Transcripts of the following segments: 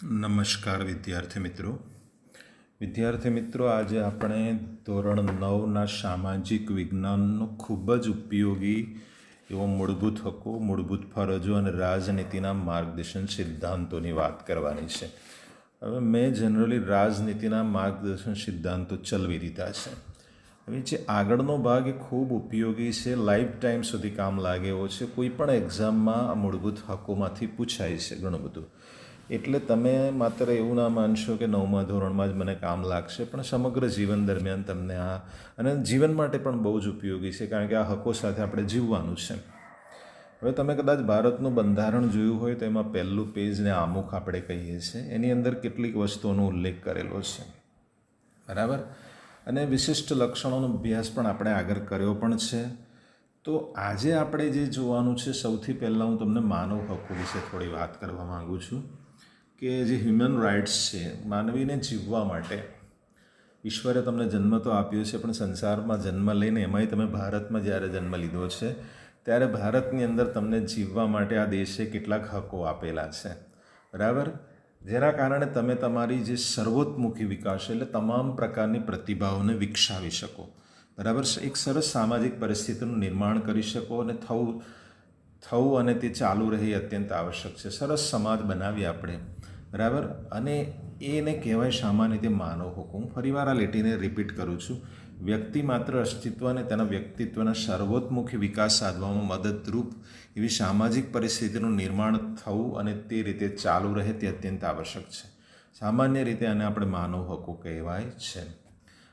નમસ્કાર વિદ્યાર્થી મિત્રો આજે આપણે ધોરણ 9ના સામાજિક વિજ્ઞાનનો ખૂબ જ ઉપયોગી એવો મૂળભૂત હકો, મૂળભૂત ફરજો અને રાજનીતિના માર્ગદર્શન સિદ્ધાંતોની વાત કરવાની છે. હવે મેં જનરલી રાજનીતિના માર્ગદર્શન સિદ્ધાંતો ચલાવી દીધા છે. હવે જે આગળનો ભાગ એ ખૂબ ઉપયોગી છે, લાઈફ ટાઈમ સુધી કામ લાગે એવો છે. કોઈ પણ એક્ઝામમાં આ મૂળભૂત હકોમાંથી પૂછાય છે ઘણું બધું. એટલે તમે માત્ર એવું ના માનશો કે 9મા ધોરણમાં જ મને કામ લાગશે, પણ સમગ્ર જીવન દરમિયાન તમને આ અને જીવન માટે પણ બહુ જ ઉપયોગી છે, કારણ કે આ હકો સાથે આપણે જીવવાનું છે. હવે તમે કદાચ ભારતનું બંધારણ જોયું હોય તો એમાં પહેલું પેજને આમુખ આપણે કહીએ છીએ, એની અંદર કેટલીક વસ્તુઓનો ઉલ્લેખ કરેલો છે, બરાબર. અને વિશિષ્ટ લક્ષણોનો અભ્યાસ પણ આપણે આગળ કર્યો પણ છે. તો આજે આપણે જે જોવાનું છે, સૌથી પહેલાં હું તમને માનવ હકો વિશે થોડી વાત કરવા માગું છું કે જે હ્યુમન રાઇટ્સ છે, માનવીને જીવવા માટે ઈશ્વરે તમને જન્મ તો આપ્યો છે, પણ સંસારમાં જન્મ લઈને એમાંય તમે ભારતમાં જ્યારે જન્મ લીધો છે ત્યારે ભારતની અંદર તમને જીવવા માટે આ દેશે કેટલાક હકો આપેલા છે, બરાબર. જેના કારણે તમે તમારી જે સર્વોત્મુખી વિકાસ એટલે તમામ પ્રકારની પ્રતિભાઓને વિકસાવી શકો, બરાબર. એક સરસ સામાજિક પરિસ્થિતિનું નિર્માણ કરી શકો અને થવું અને તે ચાલુ રહે એ અત્યંત આવશ્યક છે. સરસ સમાજ બનાવીએ આપણે, બરાબર. અને એને કહેવાય સામાન્ય રીતે માનવ હકો. હું ફરીવાર આ લીટીને રિપીટ કરું છું. વ્યક્તિ માત્ર અસ્તિત્વ અને તેના વ્યક્તિત્વના સર્વોત્મુખી વિકાસ સાધવામાં મદદરૂપ એવી સામાજિક પરિસ્થિતિનું નિર્માણ થવું અને તે રીતે ચાલુ રહે તે અત્યંત આવશ્યક છે. સામાન્ય રીતે આને આપણે માનવ હકો કહેવાય છે.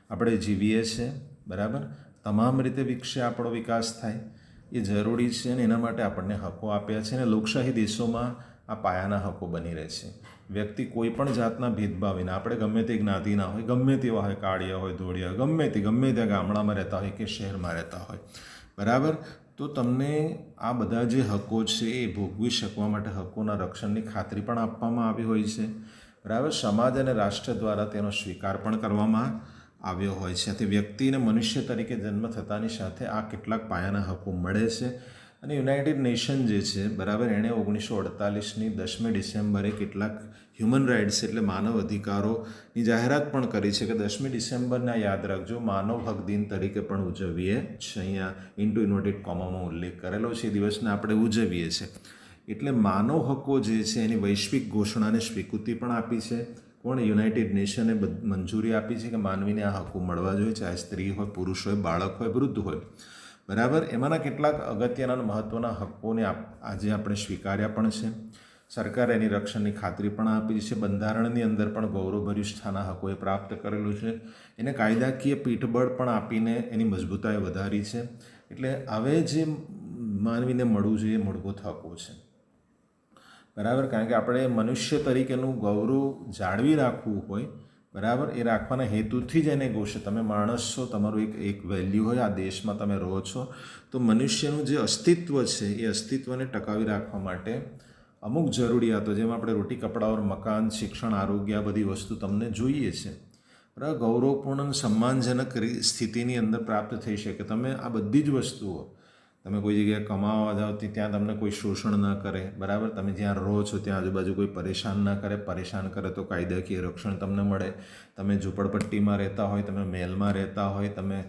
આપણે જીવીએ છીએ, બરાબર. તમામ રીતે વિકસે આપણો વિકાસ થાય એ જરૂરી છે અને એના માટે આપણને હકો આપ્યા છે. અને લોકશાહી દેશોમાં આ પાયાના હકો બની રહે છે. વ્યક્તિ કોઈ પણ જાતના ભેદભાવ વિના, આપણે ગમે તે જ્ઞાતિના હોય, ગમે તેવા હોય, કાળિયા હોય, ધોળિયા, ગમે ત્યાં ગામડામાં રહેતા હોય કે શહેરમાં રહેતા હોય, બરાબર. તો તમને આ બધા જે હકો છે એ ભોગવી શકવા માટે હકોના રક્ષણની ખાતરી પણ આપવામાં આવી હોય છે, બરાબર. સમાજ અને રાષ્ટ્ર દ્વારા તેનો સ્વીકાર પણ કરવામાં આવ્યો હોય છે. તે વ્યક્તિને મનુષ્ય તરીકે જન્મ થતાની સાથે આ કેટલાક પાયાના હકો મળે છે. અને યુનાઇટેડ નેશન જે છે, બરાબર, એણે 1948ની 10મી ડિસેમ્બરે કેટલાક હ્યુમન રાઇટ્સ એટલે માનવ અધિકારોની જાહેરાત પણ કરી છે કે 10મી ડિસેમ્બરના યાદ રાખજો, માનવ હક દિન તરીકે પણ ઉજવીએ છીએ. અહીંયા ઇન્ટુ ઇન્વર્ટેડ કોમામાં ઉલ્લેખ કરેલો છે. એ દિવસને આપણે ઉજવીએ છીએ. એટલે માનવ હકો જે છે એની વૈશ્વિક ઘોષણાને સ્વીકૃતિ પણ આપી છે. કોણ? યુનાઇટેડ નેશને મંજૂરી આપી છે કે માનવીને આ હકો મળવા જોઈએ, ચાહે સ્ત્રી હોય, પુરુષ હોય, બાળક હોય, વૃદ્ધ હોય, બરાબર. એમાંના કેટલાક અગત્યના મહત્ત્વના હકોને આજે આપણે સ્વીકાર્યા પણ છે. સરકારે એની રક્ષણની ખાતરી પણ આપી છે. બંધારણની અંદર પણ ગૌરવભર્યું સ્થાન આ હકોએ પ્રાપ્ત કરેલું છે. એને કાયદાકીય પીઠબળ પણ આપીને એની મજબૂતાઈ વધારી છે. એટલે હવે જે માનવીને મળવું જોઈએ મૂળભૂત હકો છે, બરાબર. કારણ કે આપણે મનુષ્ય તરીકેનું ગૌરવ જાળવી રાખવું હોય, બરાબર, એ રાખવાના હેતુથી જ એને તમે માણસ છો, તમારું એક વેલ્યુ હોય, આ દેશમાં તમે રહો છો, તો મનુષ્યનું જે અસ્તિત્વ છે એ અસ્તિત્વને ટકાવી રાખવા માટે અમુક જરૂરિયાતો, જેમ આપણે રોટી, કપડાં ઓર મકાન, શિક્ષણ, આરોગ્ય, આ બધી વસ્તુ તમને જોઈએ છે, બરાબર. ગૌરવપૂર્ણ સન્માનજનક સ્થિતિની અંદર પ્રાપ્ત થઈ શકે. તમે આ બધી જ વસ્તુઓ, તમે કોઈ જગ્યાએ કમાવા જાઓ ત્યાં તમને કોઈ શોષણ ન કરે, બરાબર. તમે જ્યાં રહો છો ત્યાં આજુબાજુ કોઈ પરેશાન ન કરે, પરેશાન કરે તો કાયદાકીય રક્ષણ તમને મળે. તમે ઝૂંપડપટ્ટીમાં રહેતા હોય, તમે મહેલમાં રહેતા હોય, તમે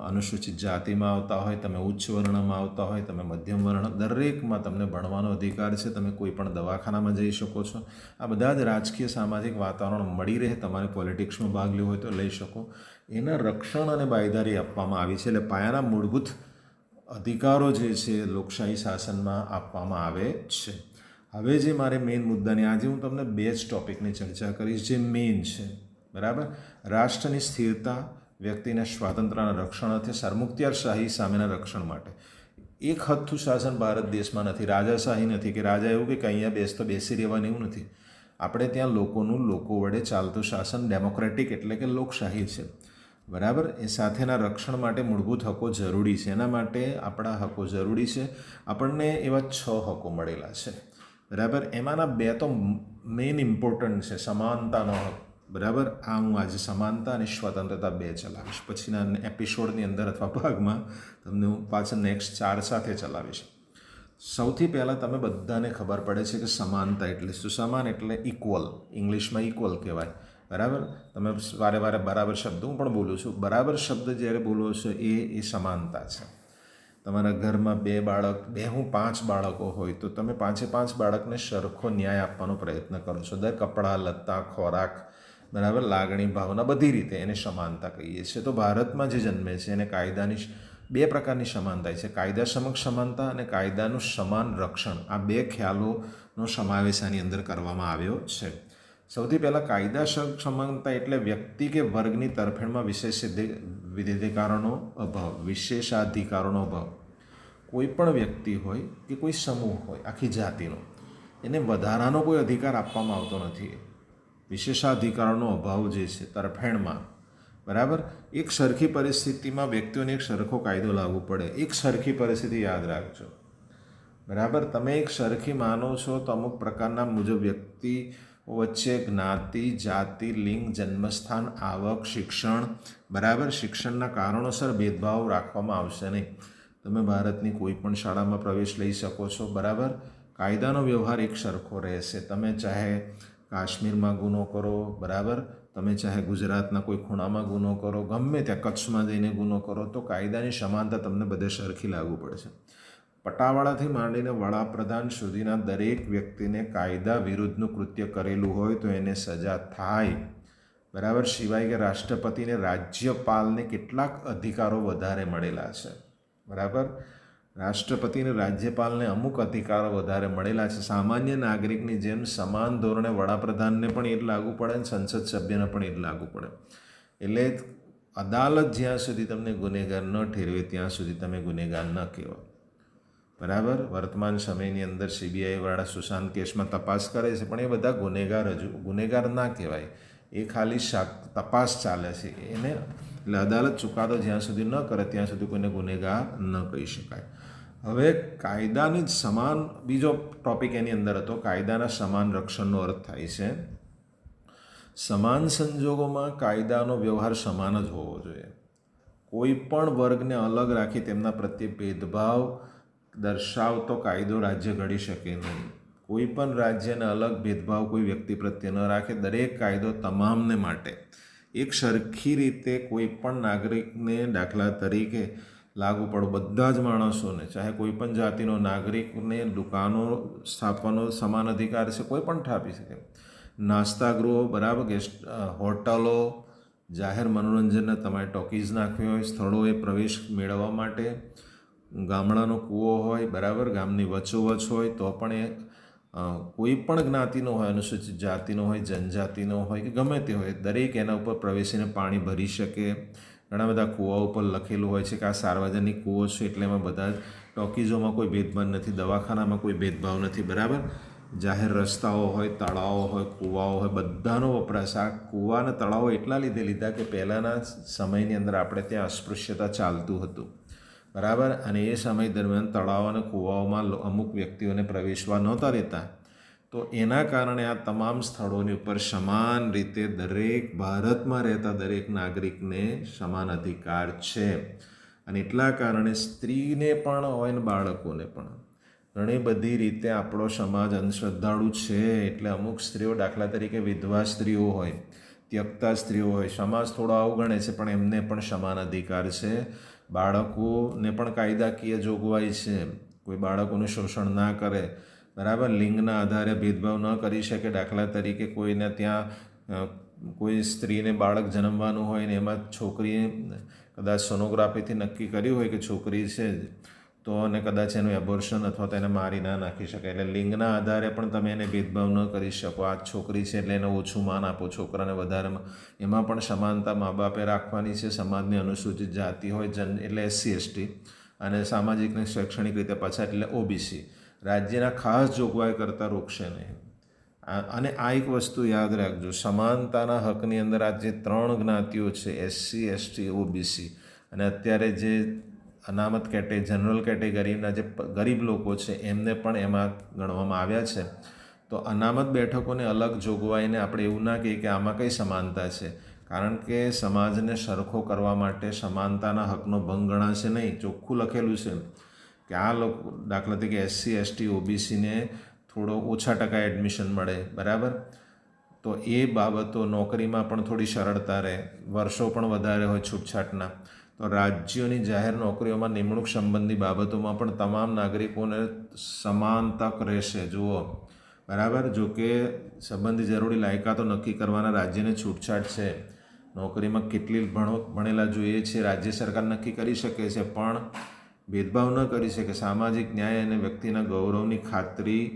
અનુસૂચિત જાતિમાં આવતા હોય, તમે ઉચ્ચ વર્ણમાં આવતા હોય, તમે મધ્યમ વર્ણ, દરેકમાં તમને ભણવાનો અધિકાર છે. તમે કોઈ પણ દવાખાનામાં જઈ શકો છો. આ બધા જ રાજકીય સામાજિક વાતાવરણ મળી રહે. તમારે પોલિટિક્સમાં ભાગ લેવો હોય તો લઈ શકો. એના રક્ષણ અને બાંયધરી આપવામાં આવી છે. એટલે પાયાના મૂળભૂત અધિકારો જે છે લોકશાહી શાસનમાં આપવામાં આવે છે. હવે જે મારે મેઇન મુદ્દાની આજે હું તમને બે જ ટૉપિકની ચર્ચા કરીશ જે મેઇન છે, બરાબર. રાષ્ટ્રની સ્થિરતા, વ્યક્તિના સ્વાતંત્ર્યના રક્ષણ અર્થે સરમુખત્યારશાહી સામેના રક્ષણ માટે. એક હથ્થું શાસન ભારત દેશમાં નથી, રાજાશાહી નથી કે રાજા એવું કે અહીંયા બેસી રહેવાનું એવું નથી. આપણે ત્યાં લોકોનું લોકો વડે ચાલતું શાસન ડેમોક્રેટિક એટલે કે લોકશાહી છે, બરાબર. એ સાથેના રક્ષણ માટે મૂળભૂત હકો જરૂરી છે. એના માટે આપણા હકો જરૂરી છે. આપણને એવા 6 હકો મળેલા છે, બરાબર. એમાંના 2 તો મેઇન ઇમ્પોર્ટન્ટ છે. સમાનતાનો હક, બરાબર. આ હું આજે સમાનતા અને સ્વતંત્રતા 2 ચલાવીશ. પછીના એપિસોડની અંદર અથવા ભાગમાં તમને હું પાછળ નેક્સ્ટ 4 સાથે ચલાવીશ. સૌથી પહેલાં તમે બધાને ખબર પડે છે કે સમાનતા એટલે શું. સમાન એટલે ઇક્વલ, ઇંગ્લિશમાં ઇક્વલ કહેવાય. બરાબર. તમે વારે વારે બરાબર શબ્દ હું પણ બોલું છું. બરાબર શબ્દ જ્યારે બોલો છો એ સમાનતા છે. તમારા ઘરમાં 5 બાળકો હોય તો તમે 5 બાળકને સરખો ન્યાય આપવાનો પ્રયત્ન કરો છો. કપડાં, લત્તા, ખોરાક, બરાબર, લાગણી, ભાવના, બધી રીતે એને સમાનતા કહીએ છીએ. તો ભારતમાં જે જન્મે છે એને કાયદાની 2 પ્રકારની સમાનતા છે. કાયદા સમક્ષ સમાનતા અને કાયદાનું સમાન રક્ષણ. આ 2 ખ્યાલોનો સમાવેશ આની અંદર કરવામાં આવ્યો છે. સૌથી પહેલાં કાયદા સમાનતા એટલે વ્યક્તિ કે વર્ગની તરફેણમાં વિશેષાધિકારોનો અભાવ. કોઈ પણ વ્યક્તિ હોય કે કોઈ સમૂહ હોય, આખી જાતિનો, એને વધારાનો કોઈ અધિકાર આપવામાં આવતો નથી. વિશેષાધિકારોનો અભાવ જે છે તરફેણમાં, બરાબર. એક સરખી પરિસ્થિતિમાં વ્યક્તિઓને એક સરખો કાયદો લાગુ પડે. એક સરખી પરિસ્થિતિ યાદ રાખજો, બરાબર. તમે એક સરખી માનો છો તો અમુક પ્રકારના મુજબ વ્યક્તિ વચ્ચે જ્ઞાતિ, જાતિ, લિંગ, જન્મસ્થાન, આવક, શિક્ષણ, બરાબર, શિક્ષણના કારણોસર ભેદભાવ રાખવામાં આવશે નહીં. તમે ભારતની કોઈ પણ શાળામાં પ્રવેશ લઈ શકો છો, બરાબર. કાયદાનો વ્યવહાર એક સરખો રહેશે. તમે ચાહે કાશ્મીરમાં ગુનો કરો, બરાબર, તમે ચાહે ગુજરાતના કોઈ ખૂણામાં ગુનો કરો, ગમે ત્યાં કચ્છમાં જઈને ગુનો કરો, તો કાયદાની સમાનતા તમને બધે સરખી લાગુ પડશે. પટાવાળાથી માંડીને વડાપ્રધાન સુધીના દરેક વ્યક્તિને કાયદા વિરુદ્ધનું કૃત્ય કરેલું હોય તો એને સજા થાય, બરાબર. સિવાય કે રાષ્ટ્રપતિને, રાજ્યપાલને કેટલાક અધિકારો વધારે મળેલા છે, બરાબર. રાષ્ટ્રપતિને, રાજ્યપાલને અમુક અધિકારો વધારે મળેલા છે. સામાન્ય નાગરિકની જેમ સમાન ધોરણે વડાપ્રધાનને પણ એ જ લાગુ પડે અને સંસદ સભ્યને પણ એ જ લાગુ પડે. એટલે અદાલત જ્યાં સુધી તમને ગુનેગાર ન ઠેરવે ત્યાં સુધી તમે ગુનેગાર ન કહેવાય, બરાબર. વર્તમાન સમયની અંદર CBI-વાળા સુશાંત કેસમાં તપાસ કરે છે, પણ એ બધા ગુનેગાર ના કહેવાય. એ ખાલી તપાસ ચાલે છે એને. એટલે અદાલત ચુકાદો જ્યાં સુધી ન કરે ત્યાં સુધી કોઈને ગુનેગાર ન કહી શકાય. હવે કાયદાની બીજો ટોપિક એની અંદર હતો, કાયદાના સમાન રક્ષણનો અર્થ થાય છે સમાન સંજોગોમાં કાયદાનો વ્યવહાર સમાન જ હોવો જોઈએ. કોઈ પણ વર્ગને અલગ રાખી તેમના પ્રત્યે ભેદભાવ દર્શાવતો કાયદો રાજ્ય ઘડી શકે નહીં. કોઈ પણ રાજ્યને અલગ ભેદભાવ કોઈ વ્યક્તિ પ્રત્યે ન રાખે. દરેક કાયદો તમામને માટે એક સરખી રીતે કોઈ પણ નાગરિકને, દાખલા તરીકે, લાગુ પડો. બધા જ માણસોને, ચાહે કોઈ પણ જાતિનો નાગરિકને દુકાનો સ્થાપવાનો સમાન અધિકાર છે, કોઈ પણ સ્થાપી શકે. નાસ્તા ગૃહો, બરાબર, હોટલો, જાહેર મનોરંજનના તમારે ટોકીઝ નાખવી હોય, સ્થળોએ પ્રવેશ મેળવવા માટે, ગામડાનો કૂવો હોય, બરાબર, ગામની વચ્ચોવચ હોય, તો પણ એ કોઈ પણ જ્ઞાતિનો હોય, અનુસૂચિત જાતિનો હોય, જનજાતિનો હોય કે ગમે તે હોય, દરેક એના ઉપર પ્રવેશીને પાણી ભરી શકે. ઘણા બધા કૂવા ઉપર લખેલું હોય છે કે આ સાર્વજનિક કૂવો છે, એટલે એમાં બધા ટોકીઝોમાં કોઈ ભેદભાવ નથી, દવાખાનામાં કોઈ ભેદભાવ નથી, બરાબર. જાહેર રસ્તાઓ હોય, તળાવો હોય, કૂવાઓ હોય, બધાનો વપરાશ. આ કૂવા અને તળાવો એટલા લીધા કે પહેલાંના સમયની અંદર આપણે ત્યાં અસ્પૃશ્યતા ચાલતું હતું, બરાબર. અને એ સમય દરમિયાન તળાવ અને કૂવાઓમાં અમુક વ્યક્તિઓને પ્રવેશવા નહોતા રહેતા. તો એના કારણે આ તમામ સ્થળોની ઉપર સમાન રીતે ભારતમાં રહેતા દરેક નાગરિકને સમાન અધિકાર છે. અને એટલા કારણે સ્ત્રીને પણ હોય ને બાળકોને પણ ઘણી બધી રીતે આપણો સમાજ અંધશ્રદ્ધાળુ છે. એટલે અમુક સ્ત્રીઓ, દાખલા તરીકે વિધવા સ્ત્રીઓ હોય, ત્યક્તા સ્ત્રીઓ હોય, સમાજ થોડો અવગણે છે, પણ એમને પણ સમાન અધિકાર છે. બાળકોને પણ કાયદાકીય જોગવાઈ છે, કોઈ બાળકોનું શોષણ ના કરે, બરાબર. લિંગના આધારે ભેદભાવ ન કરી શકે. દાખલા તરીકે કોઈને ત્યાં કોઈ સ્ત્રીને બાળક જન્મવાનું હોય ને એમાં છોકરીએ કદાચ સોનોગ્રાફીથી નક્કી કર્યું હોય કે છોકરી છે, તો અને કદાચ એનું એબોર્શન અથવા તો એને મારી ના નાખી શકાય. એટલે લિંગના આધારે પણ તમે એને ભેદભાવ ન કરી શકો. આ છોકરી છે એટલે એને ઓછું માન આપો, છોકરાને વધારે. એમાં પણ સમાનતા મા બાપે રાખવાની છે. સમાજની અનુસૂચિત જાતિ હોય, એટલે SC/ST, અને સામાજિક અને શૈક્ષણિક રીતે પછાત એટલે OBC, રાજ્યના ખાસ જોગવાઈ કરતાં રોકશે નહીં. અને આ એક વસ્તુ યાદ રાખજો, સમાનતાના હકની અંદર આ જે 3 જ્ઞાતિઓ છે, SC, ST, OBC, અને અત્યારે જે અનામત જનરલ કેટેગરીના જે ગરીબ લોકો છે એમને પણ એમાં ગણવામાં આવ્યા છે. તો અનામત બેઠકોને અલગ જોગવાઈને આપણે એવું ના કહીએ કે આમાં કઈ સમાનતા છે, કારણ કે સમાજને સરખો કરવા માટે સમાનતાના હકનો ભંગ ગણાશે નહીં. ચોખ્ખું લખેલું છે કે આ લોકો દાખલા તરીકે SC ST OBCને થોડો ઓછા ટકા એડમિશન મળે, બરાબર, તો એ બાબતો નોકરીમાં પણ થોડી સરળતા રહે, વર્ષો પણ વધારે હોય છૂટછાટના. તો રાજ્યોની જાહેર નોકરીઓમાં નિમણૂક સંબંધી બાબતોમાં પણ તમામ નાગરિકોને સમાન તક રહેશે. જુઓ, બરાબર, જો કે સંબંધી જરૂરી લાયકાતો નક્કી કરવાના રાજ્યને છૂટછાટ છે. નોકરીમાં કેટલી ભણેલા જોઈએ છે રાજ્ય સરકાર નક્કી કરી શકે છે, પણ ભેદભાવ ન કરી શકે. સામાજિક ન્યાય અને વ્યક્તિના ગૌરવની ખાતરી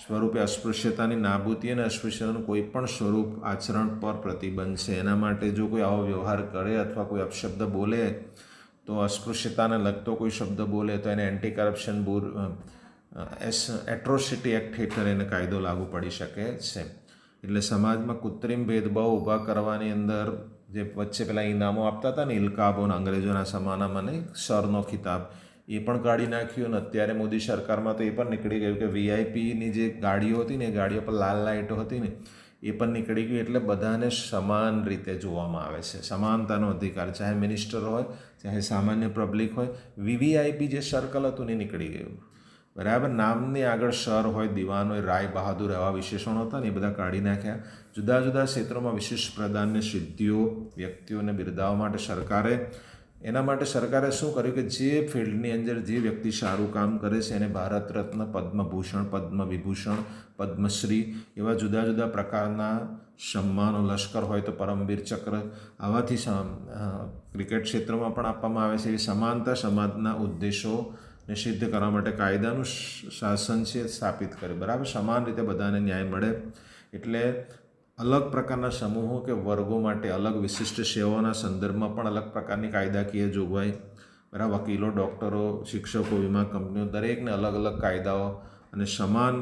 સ્વરૂપે અસ્પૃશ્યતાની નાબૂદી અને અસ્પૃશ્યતાનું કોઈ પણ સ્વરૂપ આચરણ પર પ્રતિબંધ છે. એના માટે જો કોઈ આવો વ્યવહાર કરે અથવા કોઈ અપશબ્દ બોલે, તો અસ્પૃશ્યતાને લગતો કોઈ શબ્દ બોલે તો એને એન્ટી કરપ્શન એટ્રોસિટી એક્ટ હેઠળ એને કાયદો લાગુ પડી શકે છે. એટલે સમાજમાં કૃત્રિમ ભેદભાવ ઊભા કરવાની અંદર જે વચ્ચે પેલા ઇનામો આપતા હતા ને ઇલકાબોના અંગ્રેજોના સમાનામાં ને સરનો ખિતાબ, એ પણ કાઢી નાખ્યું. અને અત્યારે મોદી સરકારમાં તો એ પણ નીકળી ગયું કે VIPની જે ગાડીઓ હતી ને એ ગાડીઓ પર લાલ લાઇટો હતી ને એ પણ નીકળી ગયું. એટલે બધાને સમાન રીતે જોવામાં આવે છે, સમાનતાનો અધિકાર, ચાહે મિનિસ્ટર હોય ચાહે સામાન્ય પબ્લિક હોય. VVIP જે સર્કલ હતું ને નીકળી ગયું, બરાબર. નામની આગળ સર હોય, દિવાન હોય, રાય બહાદુર એવા વિશેષણો હતા ને એ બધા કાઢી નાખ્યા. જુદા જુદા ક્ષેત્રોમાં વિશિષ્ટ પ્રદાનની સિદ્ધિઓ વ્યક્તિઓને બિરદાવવા માટે સરકારે શું કર્યું કે જે ફિલ્ડની અંદર જે વ્યક્તિ સારું કામ કરે છે એને ભારત રત્ન, પદ્મભૂષણ, પદ્મ વિભૂષણ, પદ્મશ્રી એવા જુદા જુદા પ્રકારના સન્માનો, લશ્કર હોય તો પરમવીર ચક્ર, આવાથી ક્રિકેટ ક્ષેત્રમાં પણ આપવામાં આવે છે. એવી સમાનતા સમાજના ઉદ્દેશોને સિદ્ધ કરવા માટે કાયદાનું શાસન છે સ્થાપિત કરે, બરાબર. સમાન રીતે બધાને ન્યાય મળે. એટલે અલગ પ્રકારના સમૂહો કે વર્ગો માટે અલગ વિશિષ્ટ સેવાઓના સંદર્ભમાં પણ અલગ પ્રકારની કાયદાકીય જોગવાઈ, બરાબર. વકીલો, ડૉક્ટરો, શિક્ષકો, વીમા કંપનીઓ દરેકને અલગ અલગ કાયદાઓ અને સમાન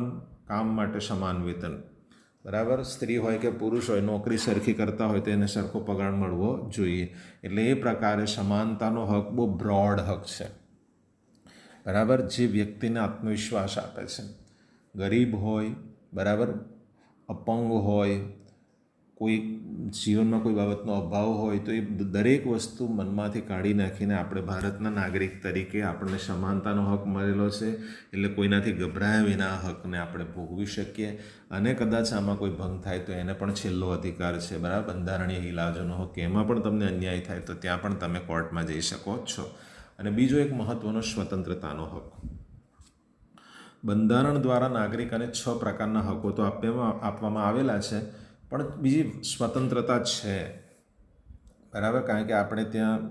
કામ માટે સમાન વેતન, બરાબર. સ્ત્રી હોય કે પુરુષ હોય, નોકરી સરખી કરતા હોય તો એને સરખો પગાર મળવો જોઈએ. એટલે એ પ્રકારે સમાનતાનો હક બહુ બ્રોડ હક છે, બરાબર, જે વ્યક્તિને આત્મવિશ્વાસ આપે છે. ગરીબ હોય, બરાબર, અપંગ હોય, કોઈ જીવનમાં કોઈ બાબતનો અભાવ હોય તો એ દરેક વસ્તુ મનમાંથી કાઢી નાખીને આપણે ભારતના નાગરિક તરીકે આપણને સમાનતાનો હક મળેલો છે. એટલે કોઈનાથી ગભરાયા વિના હકને આપણે ભોગવી શકીએ. અને કદાચ આમાં કોઈ ભંગ થાય તો એને પણ છેલ્લો અધિકાર છે, બરાબર, બંધારણીય ઇલાજોનો હક. એમાં પણ તમને અન્યાય થાય તો ત્યાં પણ તમે કોર્ટમાં જઈ શકો છો. અને બીજો એક મહત્ત્વનો સ્વતંત્રતાનો હક. બંધારણ દ્વારા નાગરિકોને 6 પ્રકારના હકો તો આપવામાં આવેલા છે, પણ બીજી સ્વતંત્રતા છે, બરાબર. કારણ કે આપણે ત્યાં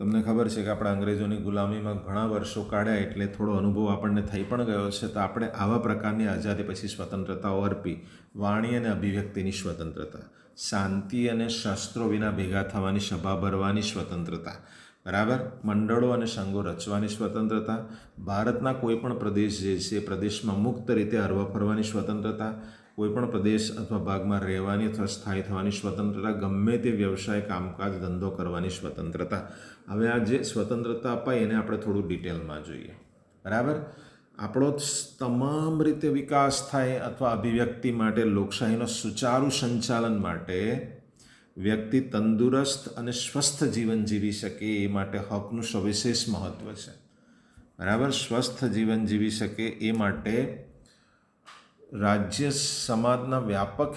તમને ખબર છે કે આપણે અંગ્રેજોની ગુલામીમાં ઘણા વર્ષો કાઢ્યા, એટલે થોડો અનુભવ આપણને થઈ પણ ગયો છે. તો આપણે આવા પ્રકારની આઝાદી પછી સ્વતંત્રતાઓ અર્પી. વાણી અને અભિવ્યક્તિની સ્વતંત્રતા, શાંતિ અને શસ્ત્રો વિના ભેગા થવાની, સભા ભરવાની સ્વતંત્રતા, બરાબર. મંડળો અને સંઘો રચવાની સ્વતંત્રતા, ભારતના કોઈ પણ પ્રદેશ જે છે એ પ્રદેશમાં મુક્ત રીતે હરવા ફરવાની સ્વતંત્રતા, કોઈપણ પ્રદેશ અથવા ભાગમાં રહેવાની અથવા સ્થાયી થવાની સ્વતંત્રતા, ગમે તે વ્યવસાય, કામકાજ, ધંધો કરવાની સ્વતંત્રતા. હવે આ જે સ્વતંત્રતા અપાય એને આપણે થોડું ડિટેલમાં જોઈએ, બરાબર. આપણો તમામ રીતે વિકાસ થાય અથવા અભિવ્યક્તિ માટે, લોકશાહીનો સુચારુ સંચાલન માટે, વ્યક્તિ તંદુરસ્ત અને સ્વસ્થ જીવન જીવી શકે એ માટે હકનું સવિશેષ મહત્ત્વ છે, બરાબર. સ્વસ્થ જીવન જીવી શકે એ માટે રાજ્ય સમાજના વ્યાપક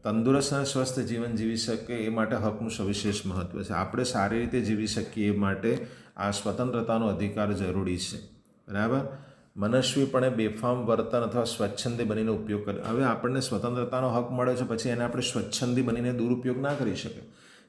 તંદુરસ્ત અને સ્વસ્થ જીવન જીવી શકે એ માટે હકનું સવિશેષ મહત્ત્વ છે. આપણે સારી રીતે જીવી શકીએ એ માટે આ સ્વતંત્રતાનો અધિકાર જરૂરી છે, બરાબર. મનસ્વીપણે બેફામ વર્તન અથવા સ્વચ્છંદી બનીને ઉપયોગ કરે. હવે આપણને સ્વતંત્રતાનો હક મળે છે, પછી એને આપણે સ્વચ્છંદી બનીને દુરુપયોગ ના કરી શકે.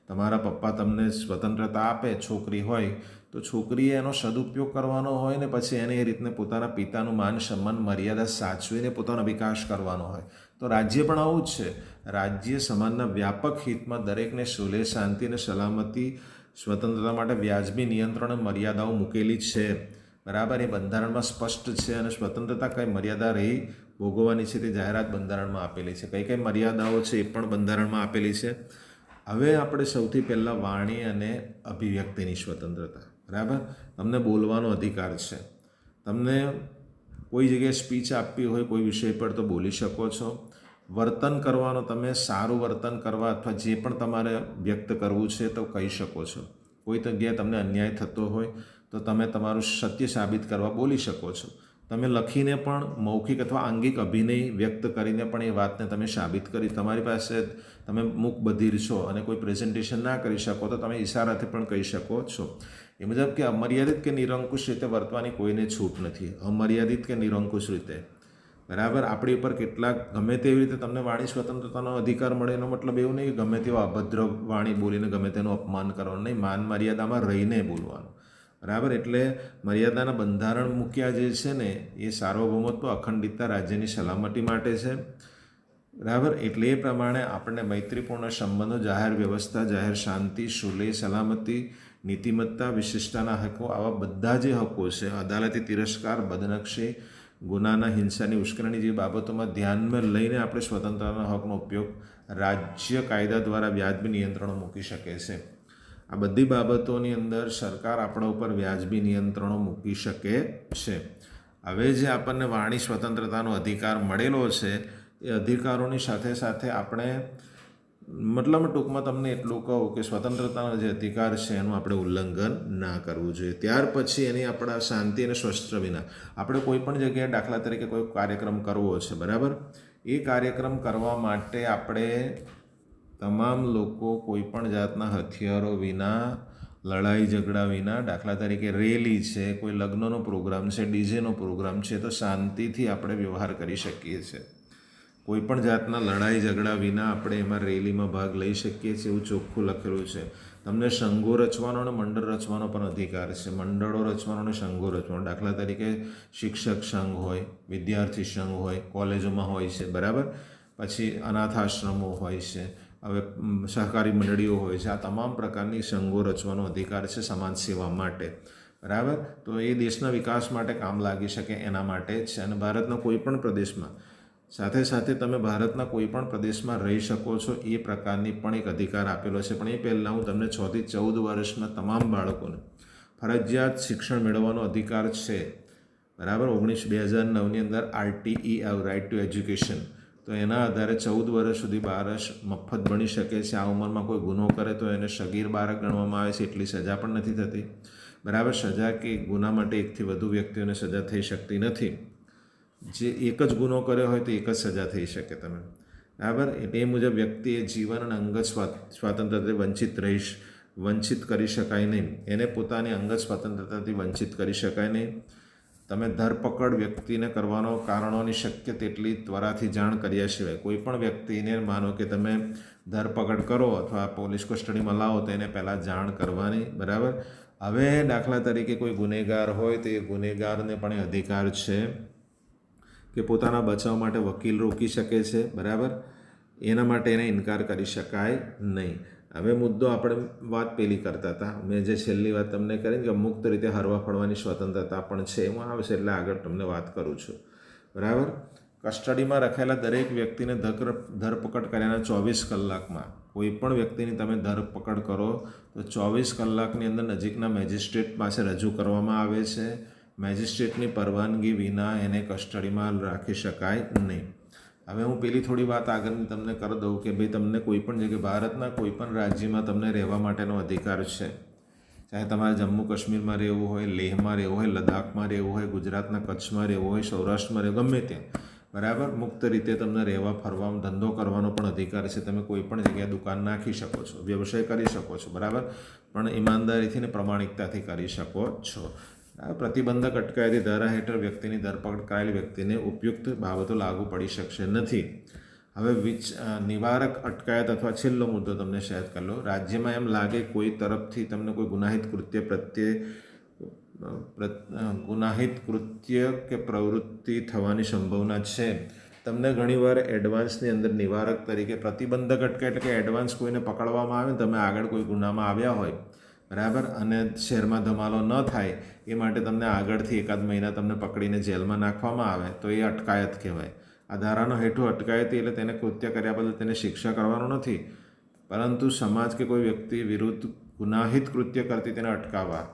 તમારા પપ્પા તમને સ્વતંત્રતા આપે, છોકરી હોય તો છોકરીએ એનો સદુપયોગ કરવાનો હોય ને પછી એને એ રીતને પોતાના પિતાનું માન સન્માન મર્યાદા સાચવીને પોતાનો વિકાસ કરવાનો હોય. તો રાજ્ય પણ આવું જ છે. રાજ્ય સમાજના વ્યાપક હિતમાં દરેકને સુલેહ, શાંતિ અને સલામતી, સ્વતંત્રતા માટે વ્યાજબી નિયંત્રણ અને મર્યાદાઓ મૂકેલી છે, બરાબર. એ બંધારણમાં સ્પષ્ટ છે. અને સ્વતંત્રતા કઈ મર્યાદા રહી ભોગવવાની છે તે જાહેરાત બંધારણમાં આપેલી છે. કઈ કઈ મર્યાદાઓ છે એ પણ બંધારણમાં આપેલી છે. હવે આપણે સૌથી પહેલાં વાણી અને અભિવ્યક્તિની સ્વતંત્રતા, બરાબર. તમને બોલવાનો અધિકાર છે. તમને કોઈ જગ્યાએ સ્પીચ આપવી હોય કોઈ વિષય પર તો બોલી શકો છો. વર્તન કરવાનો, તમે સારું વર્તન કરવા અથવા જે પણ તમારે વ્યક્ત કરવું છે તો કહી શકો છો. કોઈ જગ્યાએ તમને અન્યાય થતો હોય તો તમે તમારું સત્ય સાબિત કરવા બોલી શકો છો. તમે લખીને પણ મૌખિક અથવા આંગિક અભિનય વ્યક્ત કરીને પણ એ વાતને તમે સાબિત કરી. તમારી પાસે તમે મૂક બધિર છો અને કોઈ પ્રેઝન્ટેશન ના કરી શકો તો તમે ઇશારાથી પણ કહી શકો છો. એ મુજબ કે અમર્યાદિત કે નિરંકુશ રીતે વર્તવાની કોઈને છૂટ નથી. અમર્યાદિત કે નિરંકુશ રીતે, બરાબર. આપણી ઉપર કેટલાક ગમે તેવી રીતે તમને વાણી સ્વતંત્રતાનો અધિકાર મળે એનો મતલબ એવું નહીં કે ગમે તેવા અભદ્ર વાણી બોલીને ગમે તેનું અપમાન કરવાનું નહીં. માન મર્યાદામાં રહીને બોલવાનું, બરાબર. એટલે મર્યાદાના બંધારણ મૂક્યા જે છે ને એ સાર્વભૌમત્વ, અખંડિતતા, રાજ્યની સલામતી માટે છે, બરાબર. એટલે એ પ્રમાણે આપણને મૈત્રીપૂર્ણ સંબંધો, જાહેર વ્યવસ્થા, જાહેર શાંતિ, સુલેહ, સલામતી, નીતિમત્તા, વિશિષ્ટતાના હકો, આવા બધા જે હકો છે, અદાલતી તિરસ્કાર, બદનક્ષી, ગુનાના, હિંસાની ઉશ્કેરણી જે બાબતોમાં ધ્યાનમાં લઈને આપણે સ્વતંત્રતાના હકનો ઉપયોગ રાજ્ય કાયદા દ્વારા વ્યાજબી નિયંત્રણો મૂકી શકે છે. આ બધી બાબતોની અંદર સરકાર આપણા ઉપર વ્યાજબી નિયંત્રણો મૂકી શકે છે. હવે જે આપણને વાણી સ્વતંત્રતાનો અધિકાર મળેલો છે એ અધિકારોની સાથે સાથે આપણે મતલબ ટૂંકમાં તમને એટલું કહું કે સ્વતંત્રતાનો જે અધિકાર છે એનું આપણે ઉલ્લંઘન ના કરવું જોઈએ. ત્યાર પછી એની આપણા શાંતિ અને સ્વસ્ત્ર વિના આપણે કોઈ પણ જગ્યાએ દાખલા તરીકે કોઈ કાર્યક્રમ કરવો છે, બરાબર. એ કાર્યક્રમ કરવા માટે આપણે તમામ લોકો કોઈ પણ જાતના હથિયારો વિના, લડાઈ ઝઘડા વિના, દાખલા તરીકે રેલી છે, કોઈ લગ્નનો પ્રોગ્રામ છે, ડીજેનો પ્રોગ્રામ છે, તો શાંતિથી આપણે વ્યવહાર કરી શકીએ છીએ. કોઈ પણ જાતના લડાઈ ઝઘડા વિના આપણે એમાં રેલીમાં ભાગ લઈ શકીએ છીએ, એવું ચોખ્ખું લખેલું છે. તમને સંઘો રચવાનો અને મંડળ રચવાનો પણ અધિકાર છે. મંડળો રચવાનો અને સંઘો રચવાનો, દાખલા તરીકે શિક્ષક સંઘ હોય, વિદ્યાર્થી સંઘ હોય, કોલેજોમાં હોય છે, બરાબર. પછી અનાથ આશ્રમો હોય છે, હવે સહકારી મંડળીઓ હોય છે. આ તમામ પ્રકારની સંઘો રચવાનો અધિકાર છે સમાજ સેવા માટે, બરાબર. તો એ દેશના વિકાસ માટે કામ લાગી શકે એના માટે જ છે. અને ભારતના કોઈ પણ પ્રદેશમાં, સાથે સાથે તમે ભારતના કોઈ પણ પ્રદેશમાં રહી શકો છો એ પ્રકારની પણ એક અધિકાર આપેલો છે. પણ એ પહેલાં હું તમને 6 થી 14 વર્ષના તમામ બાળકોને ફરજિયાત શિક્ષણ મેળવવાનો અધિકાર છે, બરાબર. 2009ની અંદર RTE રાઇટ ટુ એજ્યુકેશન, તો એના આધારે 14 વર્ષ સુધી બાળક મફત ભણી શકે છે. આ ઉંમરમાં કોઈ ગુનો કરે તો એને સગીર બાળક ગણવામાં આવે છે, એટલી સજા પણ નથી થતી, બરાબર. સજા કે ગુના માટે એકથી વધુ વ્યક્તિઓને સજા થઈ શકતી નથી. જે એક જ ગુનો કર્યો હોય તો એક જ સજા થઈ શકે તમે, બરાબર. એ મુજબ વ્યક્તિએ જીવન અને અંગત સ્વાતંત્ર્યથી વંચિત કરી શકાય નહીં. એને પોતાની અંગત સ્વતંત્રતાથી વંચિત કરી શકાય નહીં. તમે ધરપકડ વ્યક્તિને કરવાનો કારણોની શક્ય તેટલી ત્વરાથી જાણ કર્યા સિવાય કોઈ પણ વ્યક્તિને માનો કે તમે ધરપકડ કરો અથવા પોલીસ કસ્ટડીમાં લાવો તો એને પહેલાં જાણ કરવાની, બરાબર. હવે દાખલા તરીકે કોઈ ગુનેગાર હોય તો એ ગુનેગારને પણ એ અધિકાર છે કે પોતાના બચાવ માટે વકીલ રોકી શકે છે, બરાબર. એના માટે એને ઇનકાર કરી શકાય નહીં. હવે મુદ્દો આપણે વાત પેલી કરતા હતા, મેં જે છેલ્લી વાત તમને કરી કે મુક્ત રીતે હરવા ફરવાની સ્વતંત્રતા પણ છે, એમાં આવશે એટલે આગળ તમને વાત કરું છું, બરાબર. કસ્ટડીમાં રખાયેલા દરેક વ્યક્તિને ધરપકડ કર્યાના 24 કલાકમાં કોઈ પણ વ્યક્તિની તમે ધરપકડ કરો તો 24 કલાકની અંદર નજીકના મેજિસ્ટ્રેટ પાસે રજૂ કરવામાં આવે છે. મેજિસ્ટ્રેટની પરવાનગી વિના એને કસ્ટડીમાં રાખી શકાય નહીં. હવે હું પેલી થોડી વાત આગળની તમને કરી દઉં કે ભાઈ તમને કોઈ પણ જગ્યાએ ભારતના કોઈ પણ રાજ્યમાં તમને રહેવા માટેનો અધિકાર છે. ચાહે તમારે જમ્મુ કાશ્મીરમાં રહેવું હોય, લેહમાં રહેવું હોય, લદ્દાખમાં રહેવું હોય, ગુજરાતના કચ્છમાં રહેવું હોય, સૌરાષ્ટ્રમાં રહેવું, ગમે ત્યાં, બરાબર. મુક્ત રીતે તમને રહેવા ફરવા ધંધો કરવાનો પણ અધિકાર છે. તમે કોઈ પણ જગ્યાએ દુકાન નાખી શકો છો, વ્યવસાય કરી શકો છો, બરાબર. પણ ઈમાનદારીથી ને પ્રામાણિકતાથી કરી શકો છો. પ્રતિબંધક અટકાયતી ધારા હેઠળ વ્યક્તિની ધરપકડ કરાયેલી વ્યક્તિને ઉપયુક્ત બાબતો લાગુ પડી શકશે નથી. હવે નિવારક અટકાયત અથવા છેલ્લો મુદ્દો તમને શેર કરી લો. રાજ્યમાં એમ લાગે કોઈ તરફથી તમને કોઈ ગુનાહિત કૃત્ય કે પ્રવૃત્તિ થવાની સંભાવના છે, તમને ઘણીવાર એડવાન્સની અંદર નિવારક તરીકે પ્રતિબંધક અટકાયત એટલે કે એડવાન્સ કોઈને પકડવામાં આવે, તમે આગળ કોઈ ગુનામાં આવ્યા હોય, બરાબર, અને શહેરમાં ધમાલો ન થાય એ માટે તમને આગળથી એકાદ મહિના તમને પકડીને જેલમાં નાખવામાં આવે તો એ અટકાયત કહેવાય. આ ધારાનો હેતુ અટકાયતી એટલે તેને કૃત્ય કર્યા બદલ તેને શિક્ષા કરવાનો નથી, પરંતુ સમાજ કે કોઈ વ્યક્તિ વિરુદ્ધ ગુનાહિત કૃત્ય કરતી તેને અટકાવવા,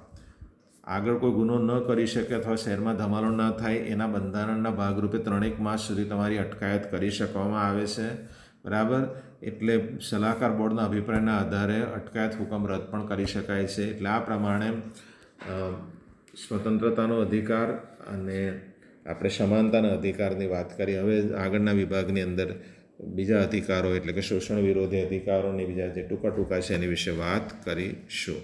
આગળ કોઈ ગુનો ન કરી શકે અથવા શહેરમાં ધમાલો ન થાય એના બંધારણના ભાગરૂપે 3 માસ સુધી તમારી અટકાયત કરી શકવામાં આવે છે, બરાબર. એટલે સલાહકાર બોર્ડના અભિપ્રાયના આધારે અટકાયત હુકમ રદ પણ કરી શકાય છે. એટલે આ પ્રમાણે સ્વતંત્રતાનો અધિકાર અને આપણે સમાનતાના અધિકારની વાત કરી. હવે આગળના વિભાગની અંદર બીજા અધિકારો એટલે કે શોષણ વિરોધી અધિકારોની બીજા જે ટૂંકા છે એની વિશે વાત કરીશું.